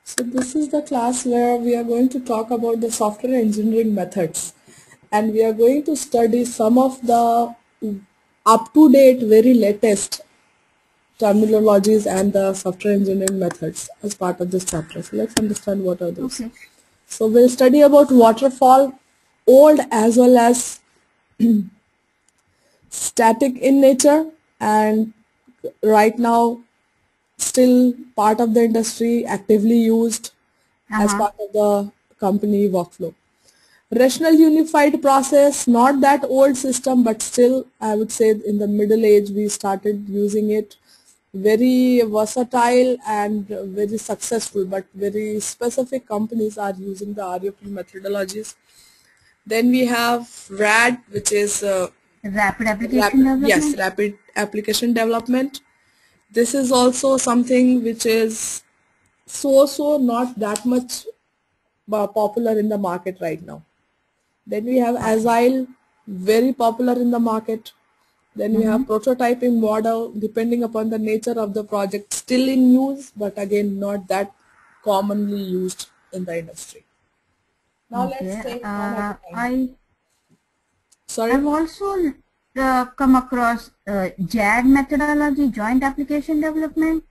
So this is the class where we are going to talk about the software engineering methods, and we are going to study some of the up-to-date, very latest terminologies and the software engineering methods as part of this chapter. So let's understand what are those. Okay. So we'll study about waterfall, old as well as static in nature, and right now still part of the industry, actively used as Uh-huh. part of the company workflow. Rational unified process, not that old system, but still I would say in the middle age we started using it. Very versatile and very successful, but very specific companies are using the RUP methodologies. Then we have RAD, which is Rapid application yes, development. rapid application development. This is also something which is so not that much popular in the market right now. Then we have Okay. Agile, very popular in the market. Then we have Mm-hmm. prototyping model, depending upon the nature of the project, still in use, but again not that commonly used in the industry. Now let's Okay. take one at a time. I've Sorry, also come across JAD methodology, joint application development.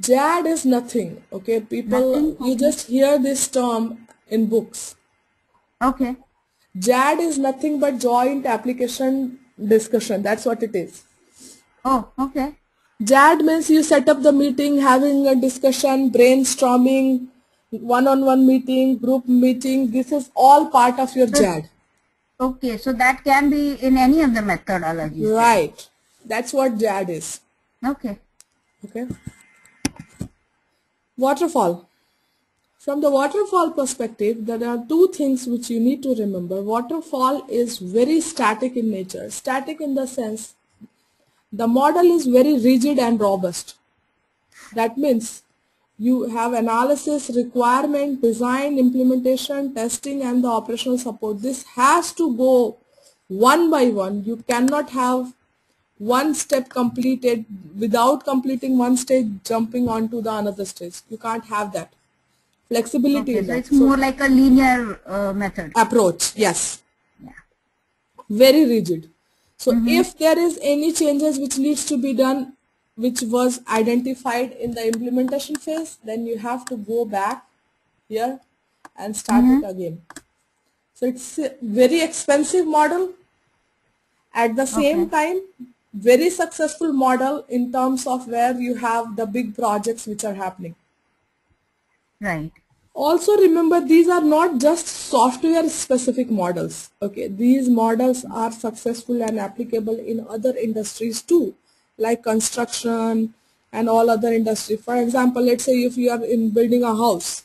JAD is nothing. Okay, people, Nothing. you Okay. just hear this term in books. Okay. JAD is nothing but joint application discussion. That's what it is. Oh, okay. JAD means you set up the meeting, having a discussion, brainstorming, one-on-one meeting, group meeting. This is all part of your So, JAD. okay. So that can be in any of the methodologies then. Right. That's what JAD is. Okay. Okay. Waterfall. From the waterfall perspective, there are two things which you need to remember. Waterfall is very static in nature. Static in the sense the model is very rigid and robust. That means you have analysis, requirement, design, implementation, testing, and the operational support. This has to go one by one. You cannot have one step completed without completing one stage, jumping onto the another stage. You can't have that. Flexibility Okay. in So that. it's So more like a linear method. approach, yes, Yeah. very rigid. So Mm-hmm. if there is any changes which needs to be done, which was identified in the implementation phase, then you have to go back here and start it Mm-hmm. again. So it's a very expensive model, at the same Okay. time very successful model in terms of where you have the big projects which are happening. Right. Also remember, these are not just software specific models. Okay, these models are successful and applicable in other industries too, like construction and all other industry. For example, let's say if you are in building a house,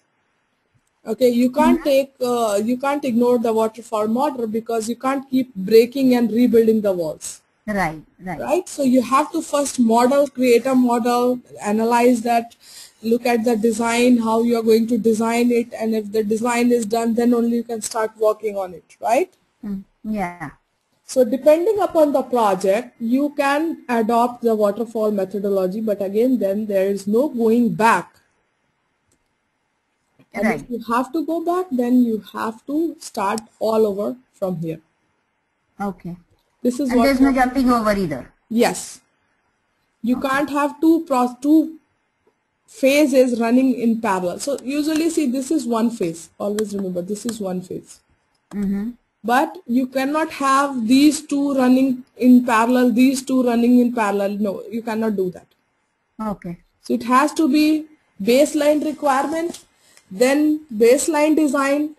okay, Mm-hmm. you can't ignore the waterfall model because you can't keep breaking and rebuilding the walls, Right. Right. right? So you have to first model, create a model, analyze that, look at the design, how you are going to design it, and if the design is done, then only you can start working on it, right? Mm. Yeah. So depending upon the project, you can adopt the waterfall methodology, but again, then there is no going back. And if Right. you have to go back, then you have to start all over from here. Okay. This is And what, there's no jumping over either. yes, you Okay. can't have two phase is running in parallel. So usually see, this is one phase. Always remember, this is one phase. Mm-hmm. But you cannot have these two running in parallel, these two running in parallel. No, you cannot do that. Okay. So it has to be baseline requirement, then baseline design,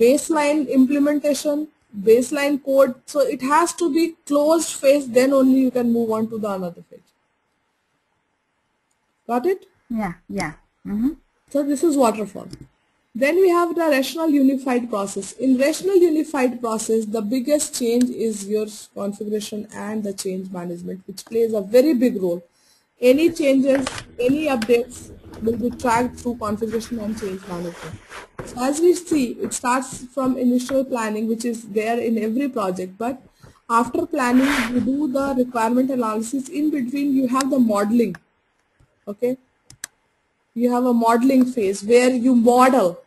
baseline implementation, baseline code. So it has to be closed phase, then only you can move on to the another phase. Got it? Yeah. Yeah. Mm-hmm. So this is waterfall. Then we have the rational unified process. In rational unified process, the biggest change is your configuration and the change management, which plays a very big role. Any changes, any updates will be tracked through configuration and change management. So as we see, it starts from initial planning, which is there in every project, but after planning, you do the requirement analysis. In between, you have the modeling. Okay, you have a modeling phase where you model,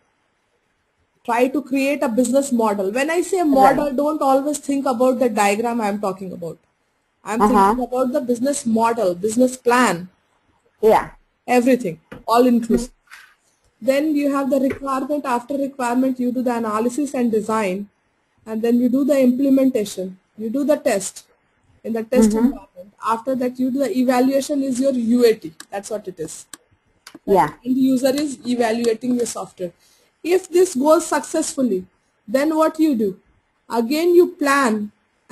try to create a business model. When I say model, Right. don't always think about the diagram I'm talking about. I'm Uh-huh. thinking about the business model, business plan, Yeah. everything, all inclusive. Then you have the requirement. After requirement, you do the analysis and design, and then you do the implementation. You do the test in the test Mm-hmm. environment. After that, you do the evaluation is your UAT. That's what it is. That Yeah. end user is evaluating your software. If this goes successfully, then what you do? Again, you plan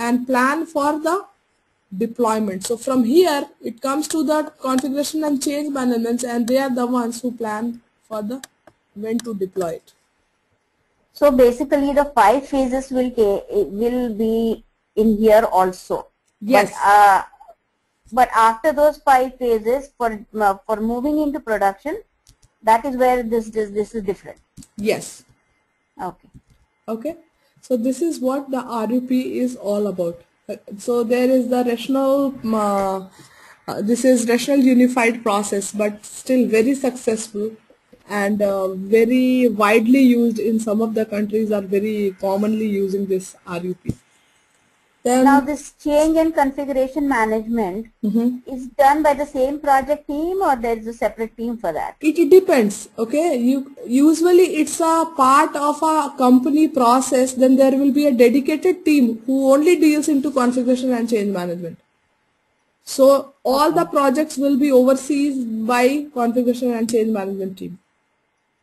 and plan for the deployment. So from here, it comes to the configuration and change management, and they are the ones who plan for the when to deploy it. So basically the 5 phases will be in here also. But Yes, but after those 5 phases for moving into production, that is where this is different. yes. Okay. Okay. So this is what the RUP is all about. So there is the rational, this is rational unified process, but still very successful and very widely used in some of the countries are very commonly using this RUP. Now Then this change and configuration management is done by the same project team, or there is a separate team for that? it depends. Okay, you usually it's a part of a company process. Then there will be a dedicated team who only deals into configuration and change management. So all the Okay. projects will be overseen by configuration and change management team.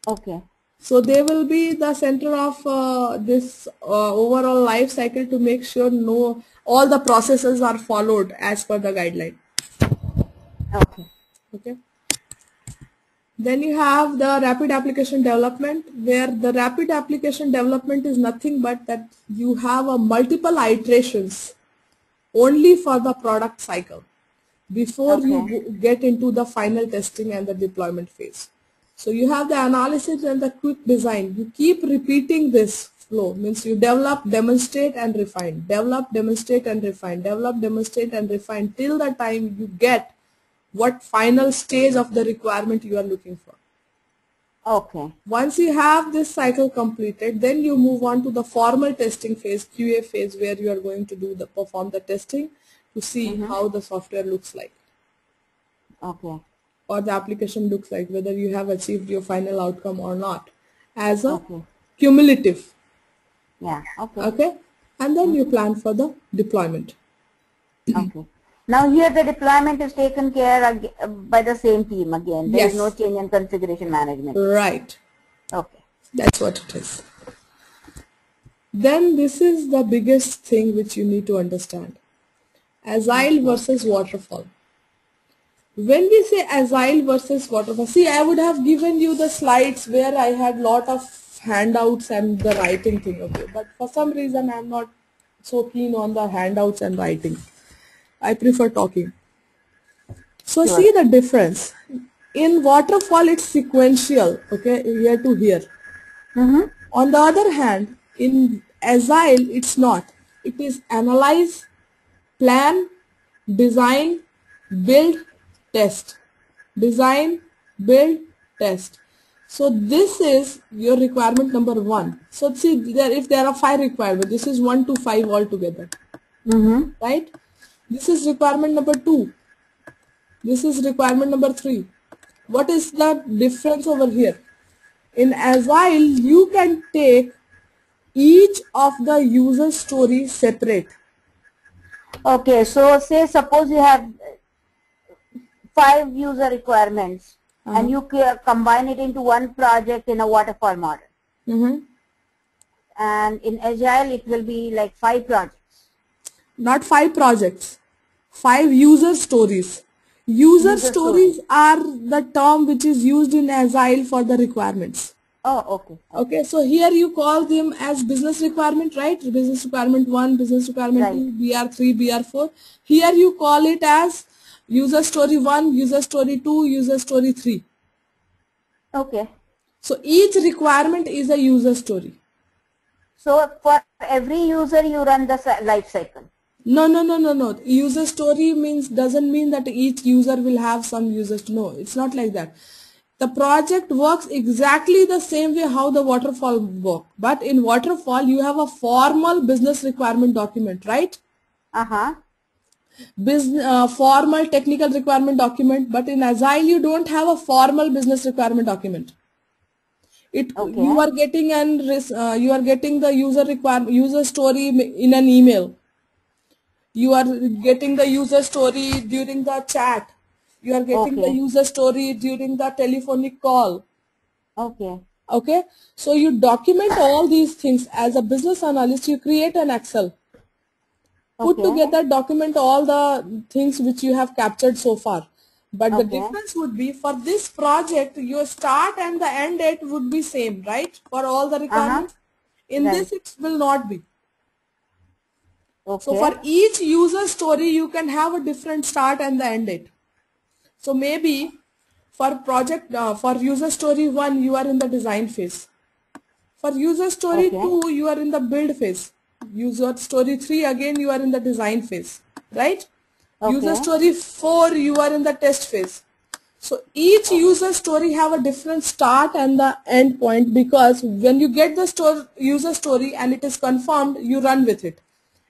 Okay. So they will be the center of this overall life cycle to make sure no all the processes are followed as per the guideline. Okay. Okay. Then you have the rapid application development, where the rapid application development is nothing but that you have a multiple iterations only for the product cycle before you Okay. get into the final testing and the deployment phase. So you have the analysis and the quick design. You keep repeating this flow, means you develop, demonstrate and refine, develop, demonstrate and refine, develop, demonstrate and refine till the time you get what final stage of the requirement you are looking for. Okay. Once you have this cycle completed, then you move on to the formal testing phase, QA phase, where you are going to do the perform the testing to see Mm-hmm. how the software looks like Okay. or the application looks like, whether you have achieved your final outcome or not, as a Okay. cumulative. Yeah. Okay. Okay, and then you Mm-hmm. plan for the deployment. Okay. Now here the deployment is taken care by the same team again. There is no Yes, change in configuration management. right. Okay. That's what it is. Then this is the biggest thing which you need to understand. Agile Okay. versus waterfall. When we say agile versus waterfall, see, I would have given you the slides where I had lot of handouts and the writing thing, okay, but for some reason I'm not so keen on the handouts and writing. I prefer talking. So Sure. see the difference. In waterfall it's sequential, okay, here to here. Mm-hmm. On the other hand, in agile it's not. It is analyze, plan, design, build, test. Design, build, test. So this is your requirement number 1. So see, if there are 5 requirements, this is 1 to 5 altogether, Mm-hmm. right? This is requirement number 2. This is requirement number 3. What is the difference over here? In Agile, you can take each of the user stories separate. Okay. So say suppose you have 5 user requirements and you combine it into one project in a waterfall model. Mm-hmm. And in agile it will be like 5 projects. Not 5 projects, 5 user stories. User User stories. stories are the term which is used in Agile for the requirements. Oh, okay. Okay. Okay, so here you call them as business requirement, right? Business requirement 1, business requirement Right. 2, BR3, BR4. Here you call it as user story 1, user story 2, user story 3. Okay. So each requirement is a user story. So for every user you run the life cycle. No. User story doesn't mean that each user will have some users. No, it's not like that. The project works exactly the same way how the waterfall work. But in waterfall, you have a formal business requirement document, right? Uh-huh. Formal technical requirement document. But in Agile, you don't have a formal business requirement document. You Okay. are getting you are getting the user story in an email. You are getting the user story during the chat. You are getting the Okay. user story during the telephonic call. Okay. Okay, so you document all these things. As a business analyst, you create an Excel, put Okay. together, document all the things which you have captured so far. But the Okay. difference would be, for this project, your start and the end date would be same, right, for all the Uh-huh. requirements. In Right. this, it will not be. So Okay. for each user story, you can have a different start and the end date. So maybe for user story 1, you are in the design phase. For user story Okay. 2, you are in the build phase. User story 3, again you are in the design phase, right? User Okay. story 4, you are in the test phase. So each user story have a different start and the end point, because when you get the user story and it is confirmed, you run with it.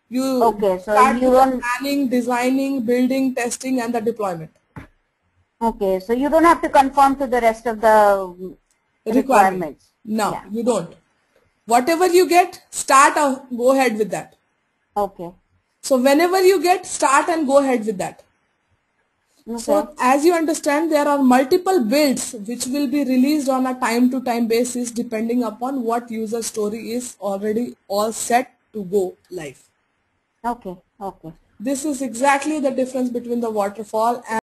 You Okay. So start you with the don't. planning, designing, building, testing, and the deployment Okay. So you don't have to conform to the rest of the requirement. requirements. No, Yeah. you don't. Whatever you get, go ahead with that. Okay. So whenever you get, start and go ahead with that. Okay. So as you understand, there are multiple builds which will be released on a time to time basis, depending upon what user story is already all set to go live. Okay. Okay. This is exactly the difference between the waterfall and